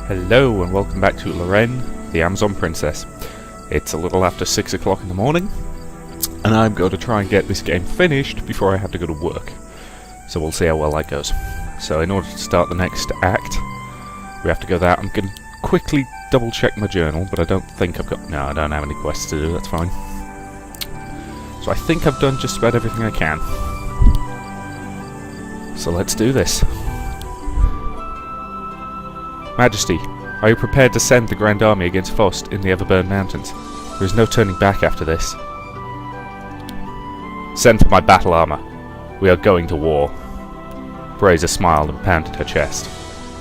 Hello and welcome back to Loren, the Amazon Princess. It's a little after 6 o'clock in the morning, and I'm going to try and get this game finished before I have to go to work. So we'll see how well that goes. So in order to start the next act, we have to go there. I'm going to quickly double check my journal, but I don't think I've got... No, I don't have any quests to do, that's fine. So I think I've done just about everything I can. So let's do this. Majesty, are you prepared to send the Grand Army against Faust in the Everburn Mountains? There is no turning back after this. Send for my battle armor. We are going to war. Brazier smiled and pounded her chest.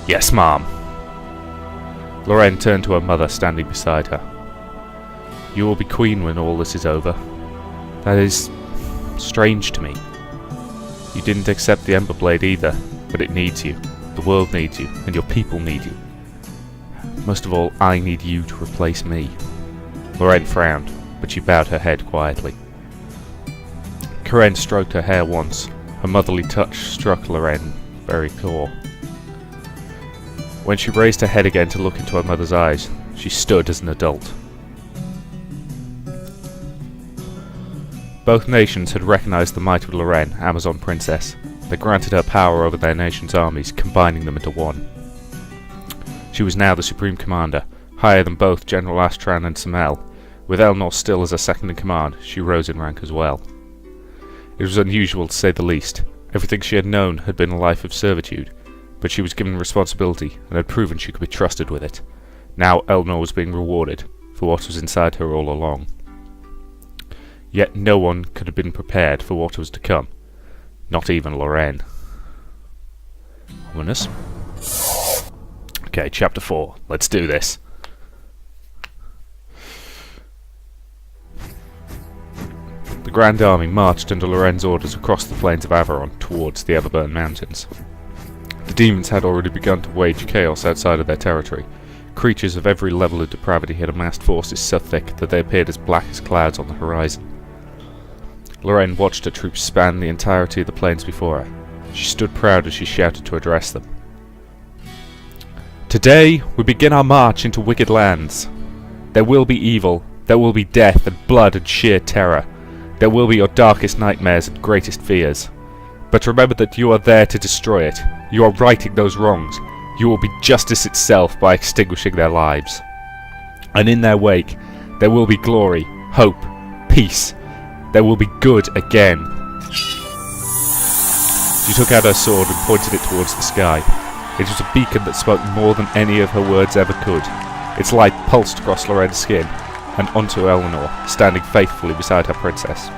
Yes, ma'am. Loren turned to her mother standing beside her. You will be queen when all this is over. That is strange to me. You didn't accept the Ember Blade either, but it needs you. The world needs you, and your people need you. Most of all, I need you to replace me. Loren frowned, but she bowed her head quietly. Karen stroked her hair once. Her motherly touch struck Loren very core. When she raised her head again to look into her mother's eyes, she stood as an adult. Both nations had recognized the might of Loren, Amazon Princess. They granted her power over their nation's armies, combining them into one. She was now the Supreme Commander, higher than both General Astran and Samel. With Elnor still as her second-in-command, she rose in rank as well. It was unusual to say the least. Everything she had known had been a life of servitude, but she was given responsibility and had proven she could be trusted with it. Now Elnor was being rewarded for what was inside her all along. Yet no one could have been prepared for what was to come. Not even Loren. Ominous. Okay, chapter 4. Let's do this. The Grand Army marched under Loren's orders across the plains of Averon towards the Everburn Mountains. The demons had already begun to wage chaos outside of their territory. Creatures of every level of depravity had amassed forces so thick that they appeared as black as clouds on the horizon. Loren watched her troops span the entirety of the plains before her. She stood proud as she shouted to address them. Today we begin our march into wicked lands. There will be evil, there will be death and blood and sheer terror. There will be your darkest nightmares and greatest fears. But remember that you are there to destroy it. You are righting those wrongs. You will be justice itself by extinguishing their lives. And in their wake, there will be glory, hope, peace. There will be good again. She took out her sword and pointed it towards the sky. It was a beacon that spoke more than any of her words ever could. Its light pulsed across Loren's skin and onto Eleanor, standing faithfully beside her princess.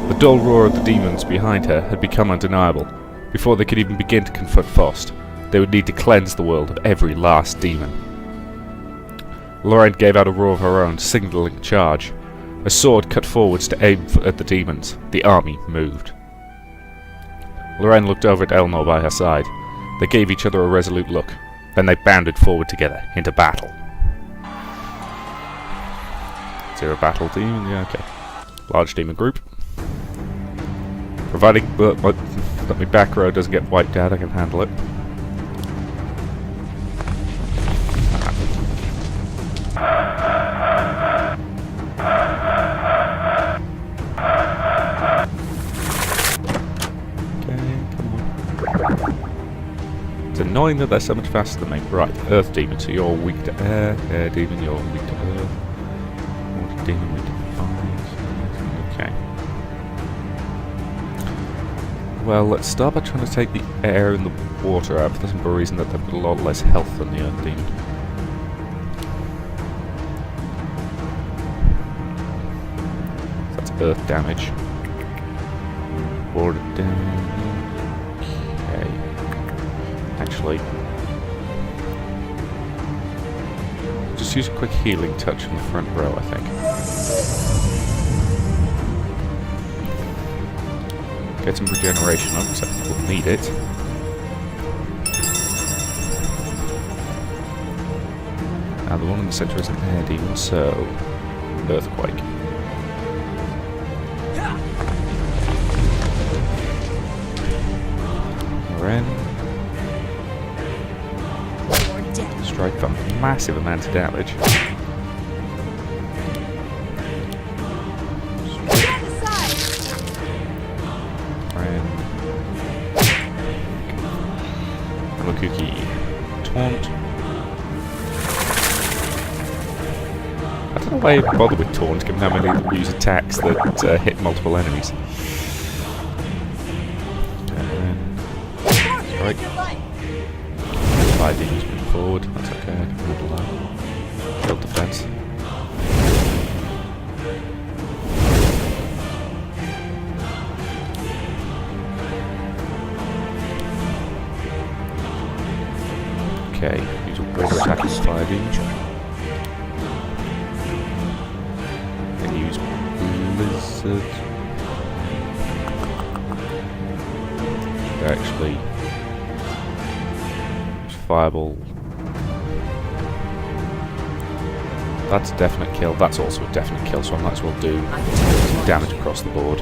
The dull roar of the demons behind her had become undeniable. Before they could even begin to confront Faust, they would need to cleanse the world of every last demon. Loren gave out a roar of her own, signalling charge. A sword cut forwards to aim at the demons. The army moved. Loren looked over at Elnor by her side. They gave each other a resolute look. Then they bounded forward together, into battle. Is there a battle demon? Yeah, okay. Large demon group. Providing that my back row doesn't get wiped out, I can handle it. It's annoying that they're so much faster than me. Right, Earth Demon, so you're weak to air. Air Demon, you're weak to earth. Water Demon, weak to fire. Okay. Well, let's start by trying to take the air and the water out for the simple reason that they've got a lot less health than the Earth Demon. So that's earth damage. Water damage. Actually, just use a quick healing touch in the front row, I think. Get some regeneration up, so we'll need it. Now the one in the centre is an air demon, so earthquake. Loren. Strike for massive amounts of damage. Cookie. Taunt. I don't know why you bother with taunt, given how many of them use attacks that hit multiple enemies. Strike. 5 demons move forward. That's okay. I can handle that. Build defense. Okay, use a water attack as fire damage. Then use blizzard. Actually, use fireball. That's a definite kill. That's also a definite kill, so I might as well do some damage across the board.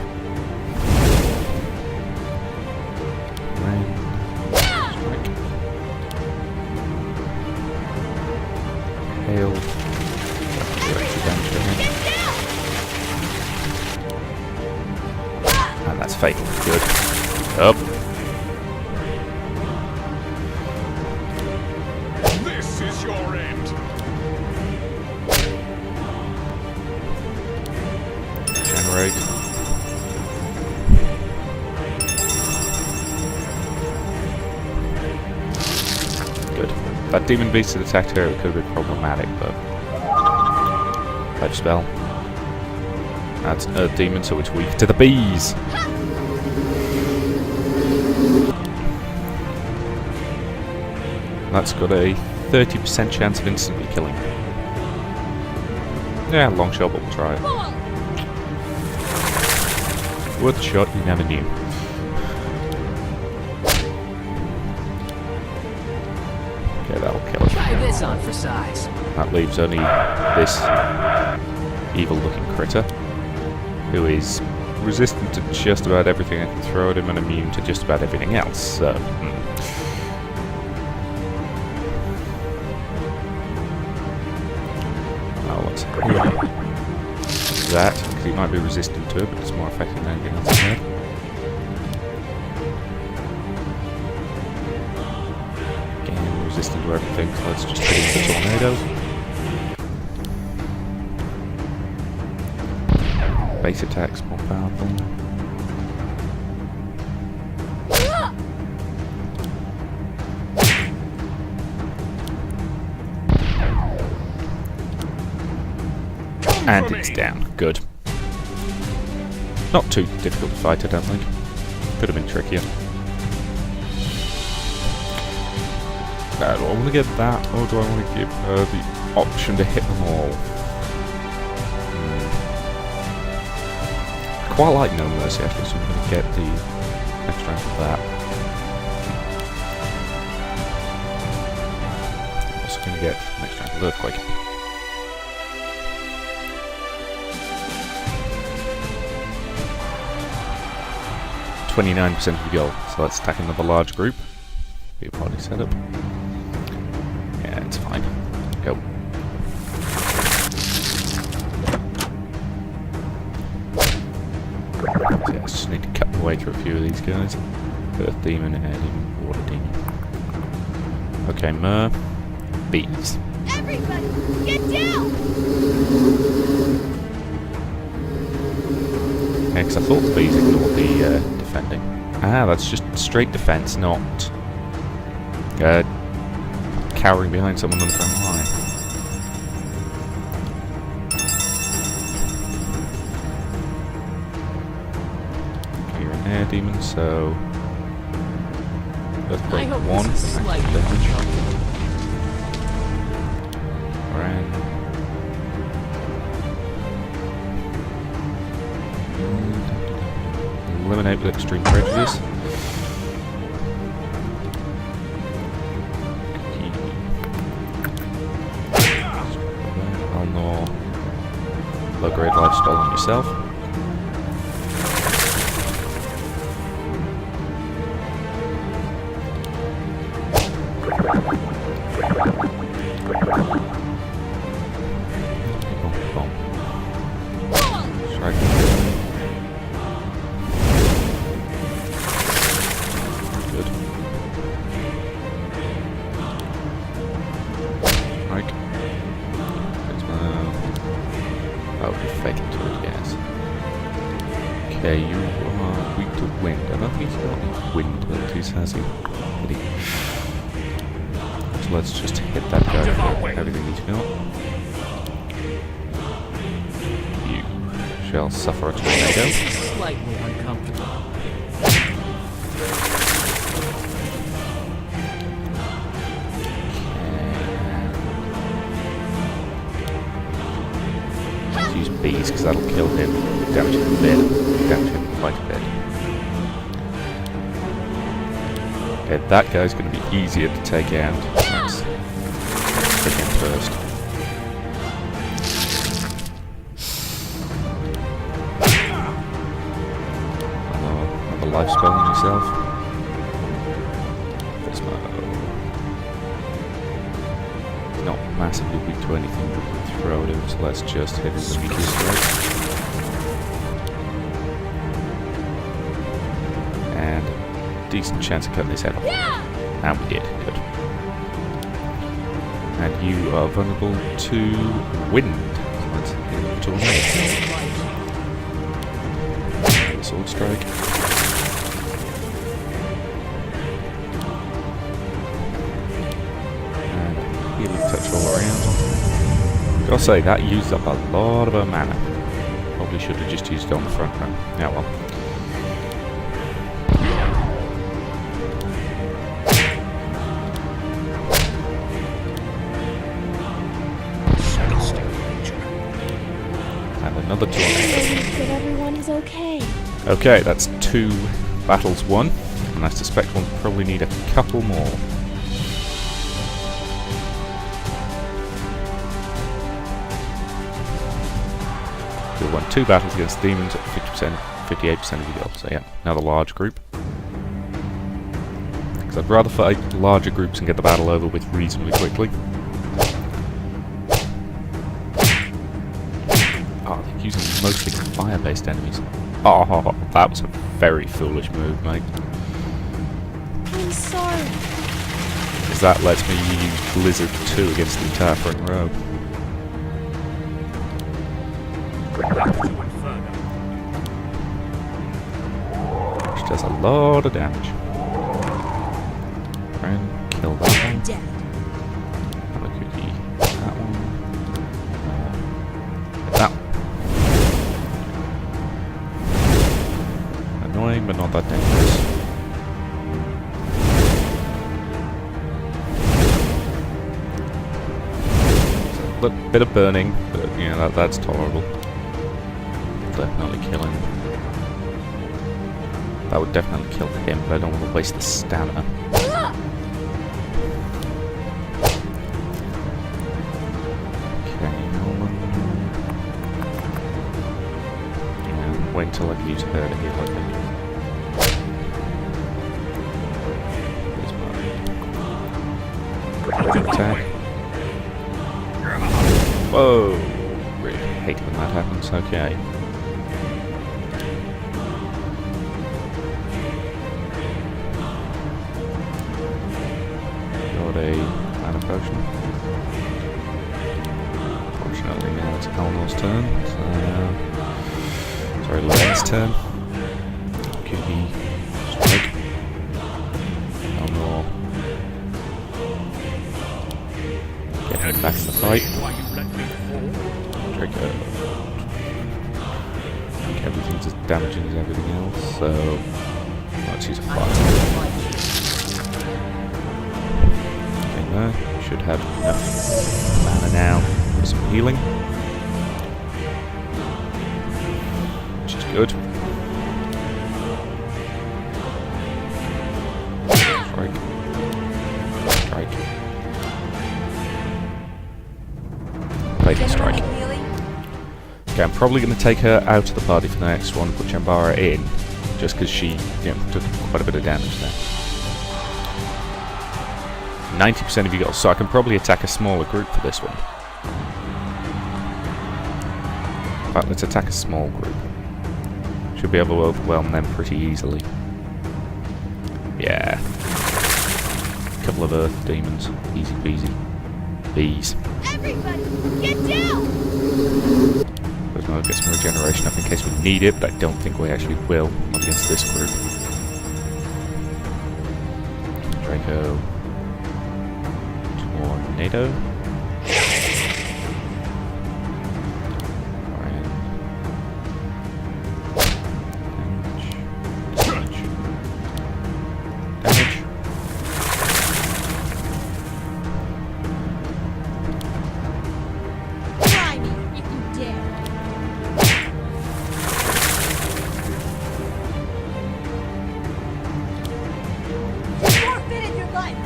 Hail. And that's fatal. Good. Up. This is your end. Generate. Good. That demon beast had attacked her, it could have been problematic, but... Type spell. That's a demon, so it's weak to the bees! That's got a 30% chance of instantly killing. Yeah, long shot, but we'll try it. Worth a shot, you never knew. Okay, that'll kill it. Try this on for size. That leaves only this evil-looking critter, who is resistant to just about everything I can throw at him and immune to just about everything else, so... Oh, let's heal that, because he might be resistant to it, but it's more effective than anything else I've had. Resistant to everything, so let's just hit him with a tornado. Base attacks more powerful. And it's down. Good. Not too difficult to fight, I don't think. Could have been trickier. Do I want to get that, or do I want to give her the option to hit them all? Quite like No Mercy actually, so I'm going to get the next round of that. I'm also going to get the next round of Earthquake. %of the goal, so let's attack another large group. Be a party setup. Yeah, it's fine. Go. So yeah, I just need to cut my way through a few of these guys. Earth Demon, Air Demon, Water Demon. Okay, Mer. Bees. Everybody, get down! Yeah, because I thought the bees ignored the defending. Ah, that's just straight defense, not cowering behind someone on the front line. Okay, you're an air demon, so Earthquake 1, maximum damage. Loren. Eliminate with extreme prejudice. Low-grade lifestyle on yourself. fatal to it, yes. Okay, you are weak to wind. I don't think he's got any wind abilities, has he? So let's just hit that guy for everything he's got. You shall suffer a tornado. Slightly uncomfortable. Let's use bees because that'll kill him. Damage him a bit. Damage him quite a bit. Okay, that guy's going to be easier to take out. Let's take him first. Another life spell on yourself. This he's not massively weak to anything that we can throw at him, so let's just hit him with a meteor strike. Decent chance of cutting his head off. And we did. Good. And you are vulnerable to wind. So let's hit him with a tornado. Sword strike. And healing touch all around. Gotta say, that used up a lot of her mana. Probably should have just used it on the front run. Yeah, well. Another tornado. That everyone is okay. Okay, that's 2 battles won, and I suspect we'll probably need a couple more. We'll won 2 battles against demons at 50%, 58% of your health. So yeah, another large group. Because I'd rather fight larger groups and get the battle over with reasonably quickly. Using mostly fire-based enemies. Oh, that was a very foolish move, mate. I'm sorry. Because that lets me use Blizzard 2 against the entire front row. Which does a lot of damage. Try and kill that one. Have a cookie. That one. That one. Annoying, but not that dangerous. A little bit of burning, but you know, that's tolerable. Definitely kill him. That would definitely kill him, but I don't want to waste the stamina. Wait until I can use her to heal, I think. Attack. Whoa! Really hate when that happens. Okay. Got a mana potion. Fortunately, now it's Eleanor's turn. Sorry, Loren's turn. Cookie. Strike. Eleanor. Get him back in the fight. Trigger. Everything's as damaging as everything else, so let's use a fire. Okay, there. Should have enough mana now for some healing. Which is good. Strike. Strike. Fatal strike. Okay, I'm probably going to take her out of the party for the next one and put Chambara in, just because she took quite a bit of damage there. 90% of you got, so I can probably attack a smaller group for this one. In fact, let's attack a small group. Should be able to overwhelm them pretty easily. Yeah. Couple of earth demons. Easy peasy. Bees. Everybody, get down! Where's my I'll get some regeneration up in case we need it, but I don't think we actually will. Not against this group. Draco. Tornado. Try me if you dare. You forfeited your life.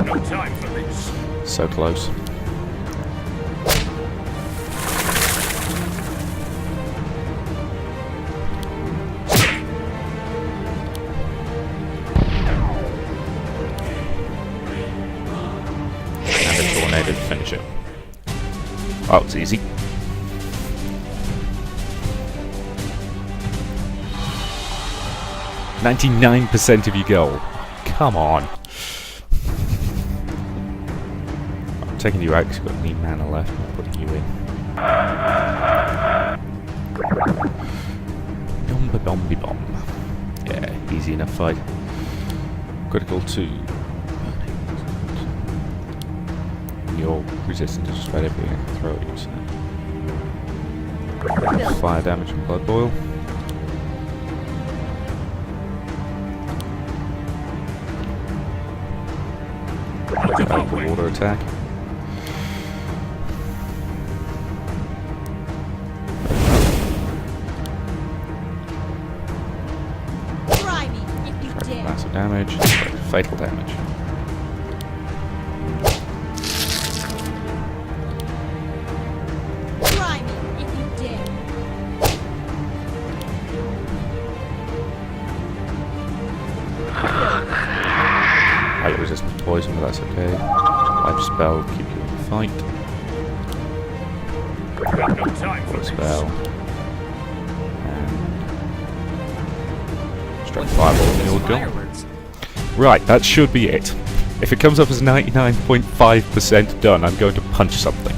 No time for this. So close. And a tornado to finish it. Oh, it's easy. %99% of your goal. Come on. I'm taking you out because you've got any mana left. I'm putting you in. Yomba bomby bomb. Yeah, easy enough fight. Critical 2. You're resistant to just about everything I can throw at you. So. Fire damage and blood boil. Water attack. Try me if you dare. Massive damage. Fatal damage. Try me if you dare. Highly resistant to poison, but that's okay. Life spell, keep you in the fight. No time for Water this. spell. And strike fireball and you're gone. Fireworks. Right, that should be it. If it comes up as 99.5% done, I'm going to punch something.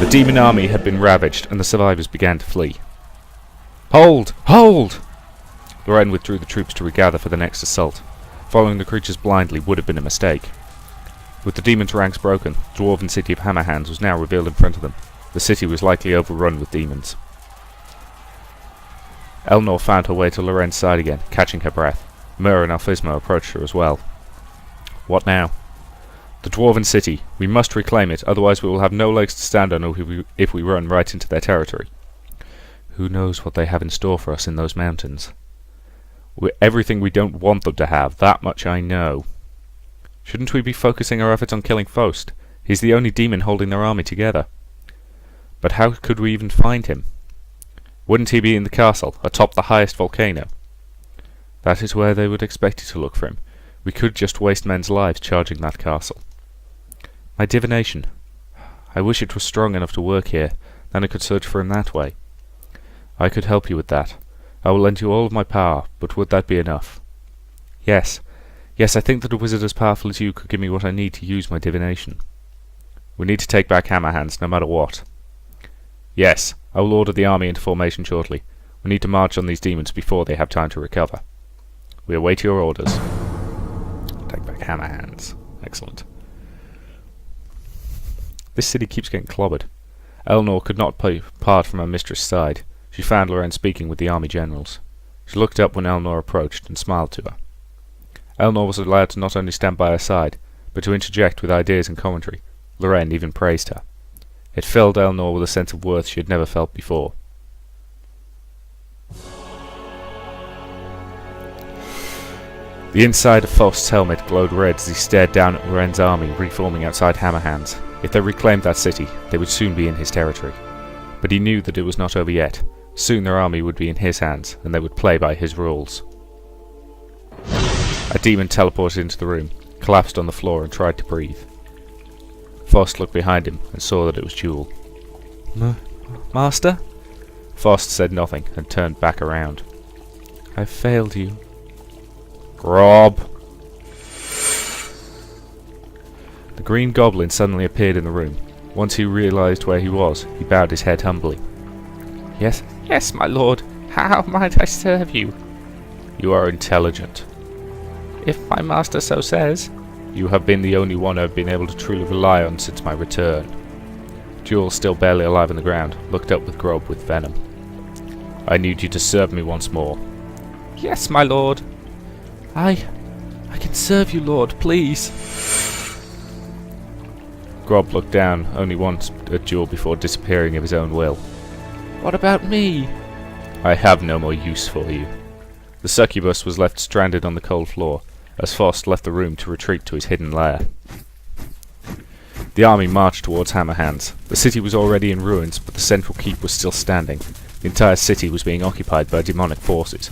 The demon army had been ravaged, and the survivors began to flee. Hold! Hold! Loren withdrew the troops to regather for the next assault. Following the creatures blindly would have been a mistake. With the demons' ranks broken, the dwarven city of Hammerhands was now revealed in front of them. The city was likely overrun with demons. Elnor found her way to Loren's side again, catching her breath. Myr and Alphysmo approached her as well. What now? The dwarven city. We must reclaim it, otherwise we will have no legs to stand on if we run right into their territory. Who knows what they have in store for us in those mountains? We're everything we don't want them to have, that much I know. Shouldn't we be focusing our efforts on killing Faust? He's the only demon holding their army together. But how could we even find him? Wouldn't he be in the castle, atop the highest volcano? That is where they would expect you to look for him. We could just waste men's lives charging that castle. My divination. I wish it was strong enough to work here, then I could search for him that way. I could help you with that. I will lend you all of my power, but would that be enough? Yes. Yes, I think that a wizard as powerful as you could give me what I need to use my divination. We need to take back Hammerhands, no matter what. Yes, I will order the army into formation shortly. We need to march on these demons before they have time to recover. We await your orders. Take back Hammerhands. Excellent. This city keeps getting clobbered. Elnor could not part from her mistress' side. She found Loren speaking with the army generals. She looked up when Elnor approached and smiled to her. Elnor was allowed to not only stand by her side, but to interject with ideas and commentary. Loren even praised her. It filled Elnor with a sense of worth she had never felt before. The inside of Faust's helmet glowed red as he stared down at Loren's army reforming outside Hammerhands. If they reclaimed that city, they would soon be in his territory. But he knew that it was not over yet. Soon their army would be in his hands, and they would play by his rules. A demon teleported into the room, collapsed on the floor and tried to breathe. Faust looked behind him and saw that it was Jewel. Master? Faust said nothing and turned back around. I failed you. Grob. The green goblin suddenly appeared in the room. Once he realized where he was, he bowed his head humbly. Yes, yes, my lord. How might I serve you? You are intelligent. If my master so says. You have been the only one I've been able to truly rely on since my return. Jules, still barely alive on the ground, looked up with Grob with venom. I need you to serve me once more. Yes, my lord. I can serve you, lord, please. Grob looked down only once at Jewel before disappearing of his own will. What about me? I have no more use for you. The succubus was left stranded on the cold floor, as Faust left the room to retreat to his hidden lair. The army marched towards Hammerhands. The city was already in ruins, but the central keep was still standing. The entire city was being occupied by demonic forces.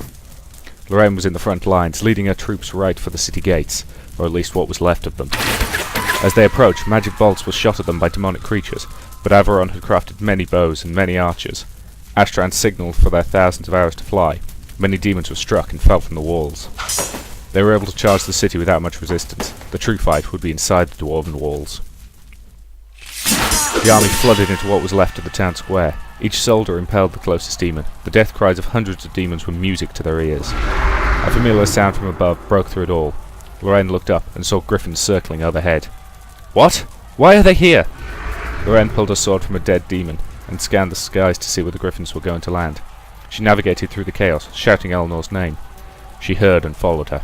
Loren was in the front lines, leading her troops right for the city gates, or at least what was left of them. As they approached, magic bolts were shot at them by demonic creatures, but Averon had crafted many bows and many archers. Astran signalled for their thousands of arrows to fly. Many demons were struck and fell from the walls. They were able to charge the city without much resistance. The true fight would be inside the dwarven walls. The army flooded into what was left of the town square. Each soldier impaled the closest demon. The death cries of hundreds of demons were music to their ears. A familiar sound from above broke through it all. Loren looked up and saw griffins circling overhead. What? Why are they here? Loren pulled her sword from a dead demon and scanned the skies to see where the griffins were going to land. She navigated through the chaos, shouting Eleanor's name. She heard and followed her.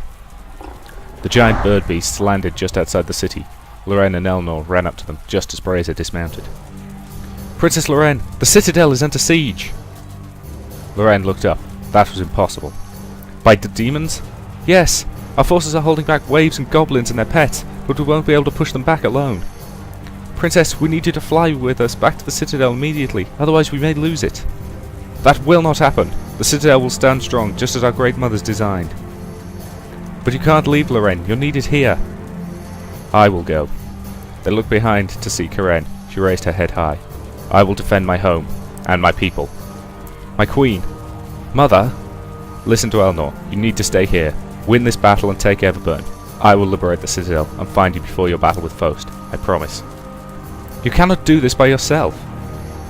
The giant bird beasts landed just outside the city. Loren and Eleanor ran up to them, just as Brazier dismounted. Princess Loren, the citadel is under siege! Loren looked up. That was impossible. By the demons? Yes! Our forces are holding back waves and goblins and their pets, but we won't be able to push them back alone. Princess, we need you to fly with us back to the citadel immediately, otherwise we may lose it. That will not happen. The citadel will stand strong, just as our great mothers designed. But you can't leave, Loren. You're needed here. I will go. They looked behind to see Karen. She raised her head high. I will defend my home, and my people. My queen. Mother? Listen to Eleanor. You need to stay here. Win this battle and take Everburn. I will liberate the citadel and find you before your battle with Faust. I promise. You cannot do this by yourself.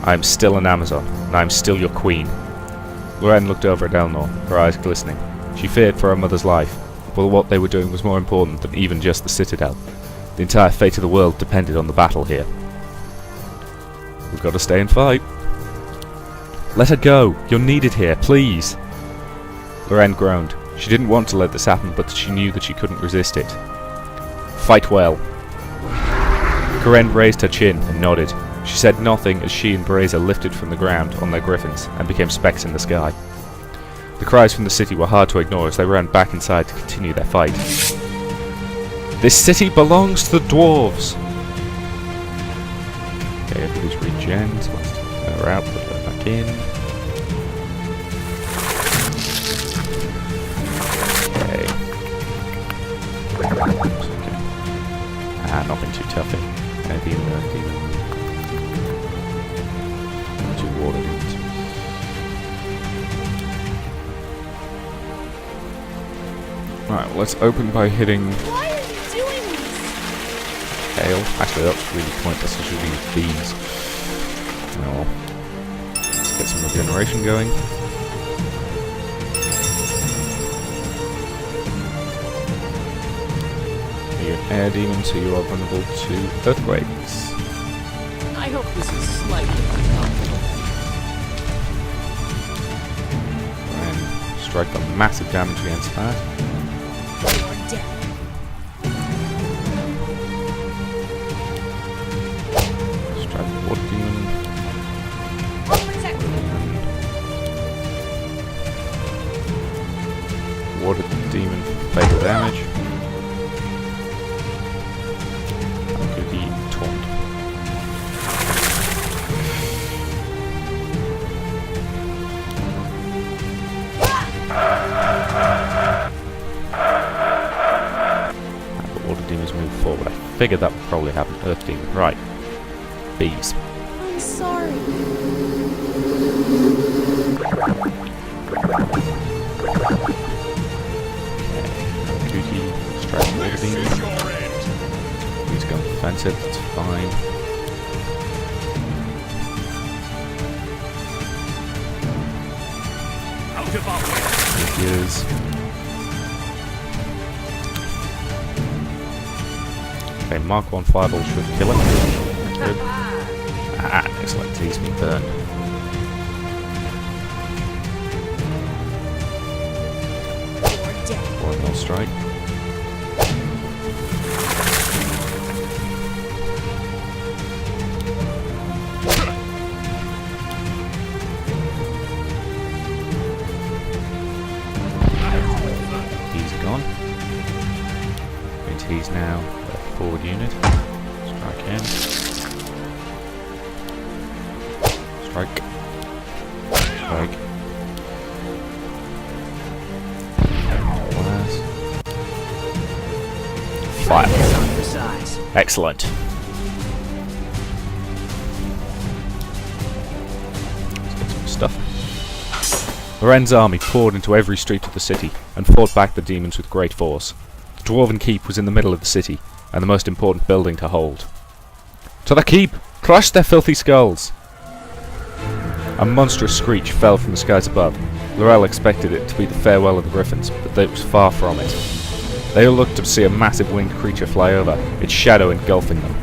I am still an Amazon, and I am still your queen. Loren looked over at Eleanor, her eyes glistening. She feared for her mother's life, but what they were doing was more important than even just the citadel. The entire fate of the world depended on the battle here. We've got to stay and fight. Let her go. You're needed here, please. Loren groaned. She didn't want to let this happen, but she knew that she couldn't resist it. Fight well. Karen raised her chin and nodded. She said nothing as she and Brazier lifted from the ground on their griffins and became specks in the sky. The cries from the city were hard to ignore as they ran back inside to continue their fight. This city belongs to the dwarves! Okay, everybody's regen, so let's take her out, put her back in. Okay. Nothing too tough. Demon. Two water demons. Right, well, let's open by hitting Why are you doing this? hail. Actually, that's really pointless. I should use bees. Oh well. Let's get some regeneration going. You're an air demon, so you are vulnerable to earthquakes. I hope this is slightly uncomfortable. And strike the massive damage against that. You're dead. Strike the water demon. Protect me. Water demon for fatal damage. I'm going to be taunt. The water demons move forward. I figured that would probably happen. Earth demon. Right. Bees. I'm sorry. Kuki, strike the water demon. He's going to defend defensive, that's fine. Out of our way. Figures. Okay, Mark 1 fireball should kill him. Good. Ah, excellent, he's been burned. You're dead. One more strike. He's gone. Means he's now a forward unit. Strike him. Strike. Strike. Fire. Excellent. Let's get some stuff. Loren's army poured into every street of the city and fought back the demons with great force. The Dwarven Keep was in the middle of the city and the most important building to hold. To the keep! Crush their filthy skulls! A monstrous screech fell from the skies above. Lorel expected it to be the farewell of the Griffins, but it was far from it. They all looked to see a massive winged creature fly over, its shadow engulfing them.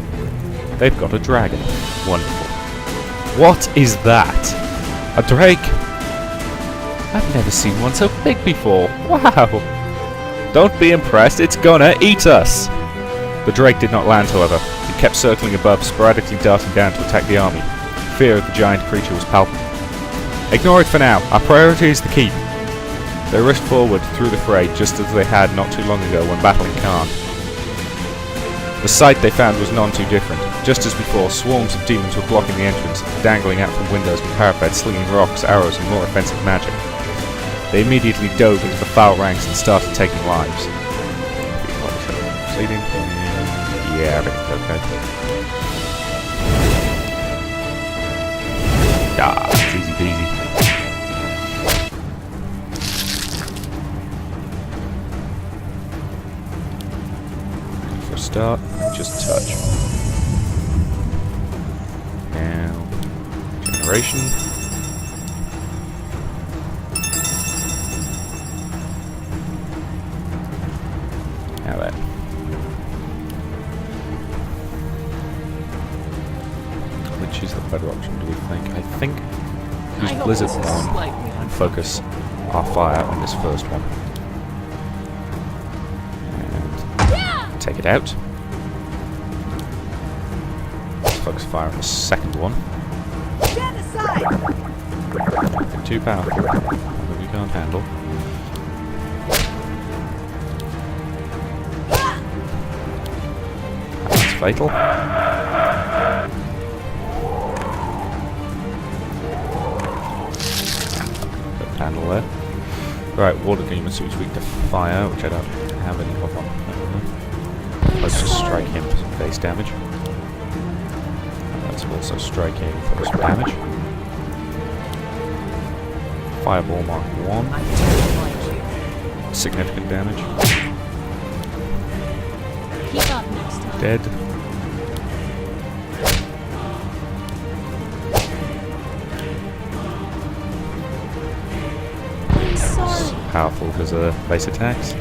They've got a dragon. Wonderful. What is that? A drake? I've never seen one so big before. Wow! Don't be impressed, it's gonna eat us! The drake did not land, however. It kept circling above, sporadically darting down to attack the army. Fear of the giant creature was palpable. Ignore it for now. Our priority is the keep. They rushed forward through the fray just as they had not too long ago when battling Khan. The sight they found was none too different. Just as before, swarms of demons were blocking the entrance, dangling out from windows and parapets, slinging rocks, arrows, and more offensive magic. They immediately dove into the foul ranks and started taking lives. Proceeding? Yeah, everything's okay. Ah, it's easy peasy. For a start, just touch. Now, generation. Now then. Which is the better option, do we think? I think use I hope Blizzard this is one slightly and focus our fire on this first one. And take it out. Focus fire on the second one. Stand aside! They're too powerful. That we can't handle. That's fatal. Handle there. Right, water demon seems weak to fire, which I don't have any of on. Let's just strike him for some base damage. And let's also strike him for some damage. Fireball mark 1. Significant damage. Keep up next time. Dead. Sorry. Powerful because of base attacks.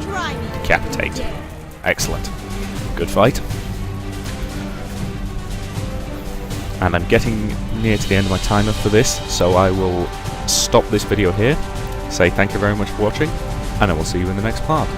Try me. Decapitate. Excellent. Good fight. And I'm getting near to the end of my timer for this, so I will stop this video here, say thank you very much for watching, and I will see you in the next part.